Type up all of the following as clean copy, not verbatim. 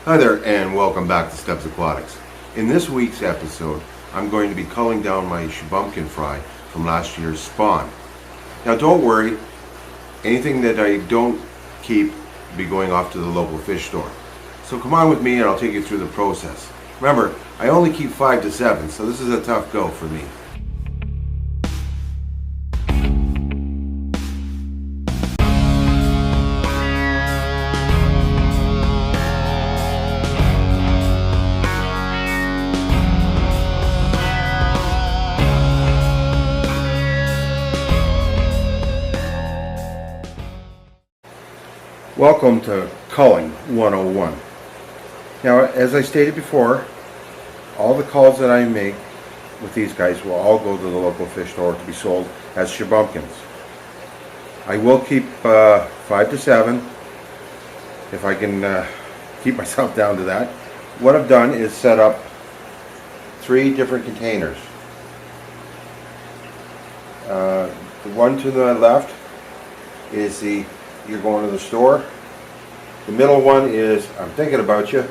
Hi there and welcome back to Steps Aquatics. In this week's episode, I'm going to be culling down my Shubunkin fry from last year's spawn. Now don't worry, anything that I don't keep will be going off to the local fish store. So come on with me and I'll take you through the process. Remember, I only keep 5 to 7, so this is a tough go for me. Welcome to Culling 101. Now, as I stated before, all the culls that I make with these guys will all go to the local fish store to be sold as Shubunkins. I will keep 5 to 7 if I can keep myself down to that. What I've done is set up 3 different containers. The one to the left is you're going to the store. The middle one is I'm thinking about you,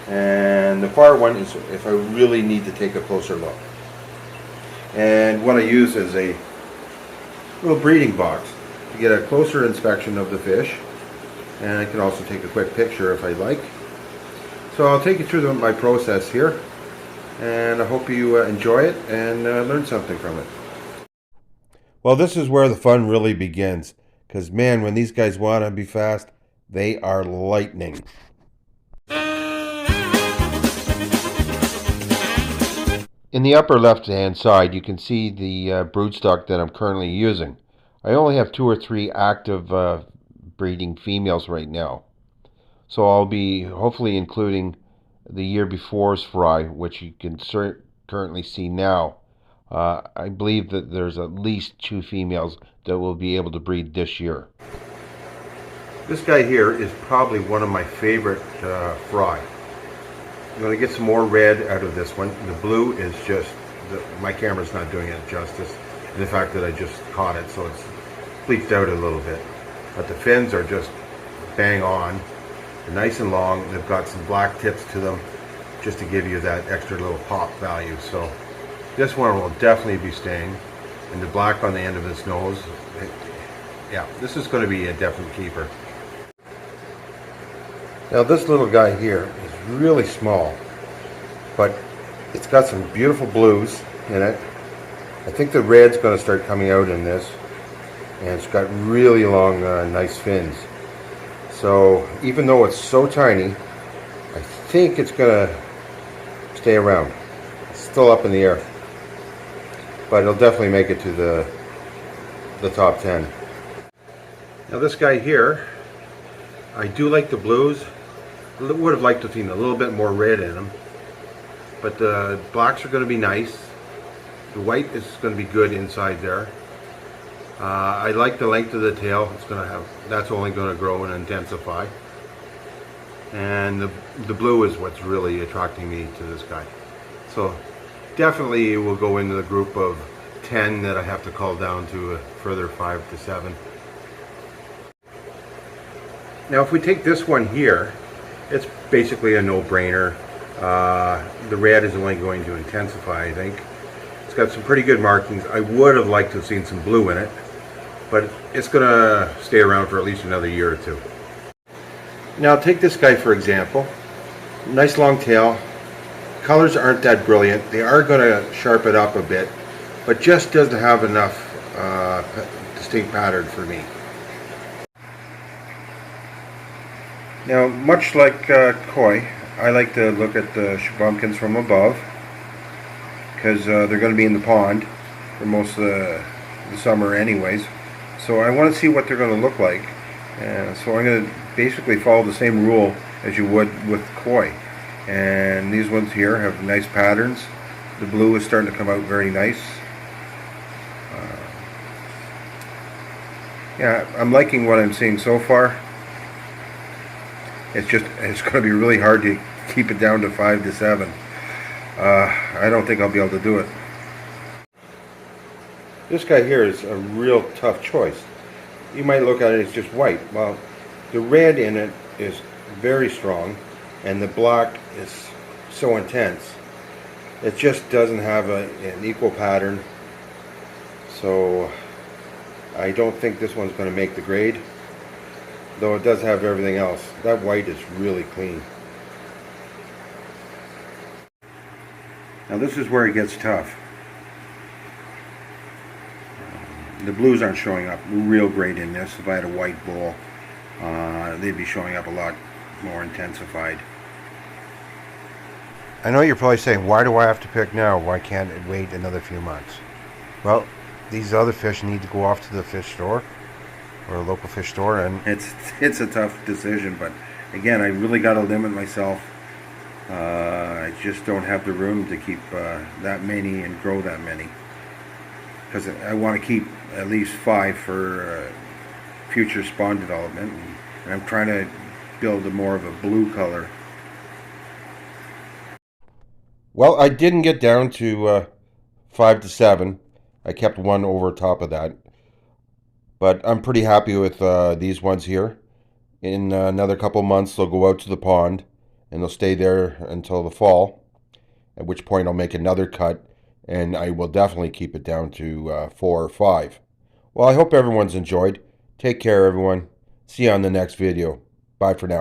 and the far one is if I really need to take a closer look. And what I use is a little breeding box to get a closer inspection of the fish, and I can also take a quick picture if I'd like. So I'll take you through my process here, and I hope you enjoy it and learn something from it. Well, this is where the fun really begins. Because, man, when these guys want to be fast, they are lightning. In the upper left-hand side, you can see the broodstock that I'm currently using. I only have 2 or 3 active breeding females right now. So I'll be hopefully including the year before's fry, which you can currently see now. I believe that there's at least 2 females that will be able to breed this year. This guy here is probably one of my favorite fry. I'm going to get some more red out of this one. The blue is just, my camera's not doing it justice. And the fact that I just caught it, so it's bleached out a little bit. But the fins are just bang on. They're nice and long. They've got some black tips to them just to give you that extra little pop value. So this one will definitely be staying. And the black on the end of its nose, yeah, this is going to be a definite keeper. Now this little guy here is really small, but it's got some beautiful blues in it. I think the red's going to start coming out in this, and it's got really long, nice fins. So even though it's so tiny, I think it's going to stay around. It's still up in the air, but it'll definitely make it to the top 10. Now this guy here, I do like the blues. Would have liked to have seen a little bit more red in them, but the blacks are going to be nice. The white is going to be good inside there. I like the length of the tail. It's going to have, that's only going to grow and intensify. And the blue is what's really attracting me to this guy. So definitely will go into the group of 10 that I have to call down to a further 5 to 7. Now if we take this one here, it's basically a no-brainer. The red is only going to intensify, I think. It's got some pretty good markings. I would have liked to have seen some blue in it, but it's going to stay around for at least another year or 2. Now take this guy for example. Nice long tail. Colors aren't that brilliant. They are going to sharpen up a bit, but just doesn't have enough distinct pattern for me. Now, much like koi, I like to look at the Shubunkins from above, because they're going to be in the pond for most of the summer anyways. So I want to see what they're going to look like. So I'm going to basically follow the same rule as you would with koi. And these ones here have nice patterns. The blue is starting to come out very nice. Yeah, I'm liking what I'm seeing so far. It's going to be really hard to keep it down to 5 to 7. I don't think I'll be able to do it. This guy here is a real tough choice. You might look at it as just white. Well, the red in it is very strong. and the black is so intense. It just doesn't have an equal pattern, so I don't think this one's going to make the grade, though it does have everything else. That white is really clean. Now this is where it gets tough. The blues aren't showing up real great in this. If I had a white bowl, they'd be showing up a lot more intensified. I know you're probably saying, why do I have to pick now? Why can't it wait another few months? Well, these other fish need to go off to the fish store or a local fish store, and it's a tough decision. But again, I really got to limit myself. I just don't have the room to keep that many and grow that many, because I want to keep at least 5 for future spawn development, and I'm trying to build a more of a blue color. Well, I didn't get down to 5 to 7. I kept one over top of that, but I'm pretty happy with these ones here. In another couple months, they'll go out to the pond and they'll stay there until the fall, at which point I'll make another cut, and I will definitely keep it down to 4 or 5. Well, I hope everyone's enjoyed. Take care, everyone. See you on the next video. Bye for now.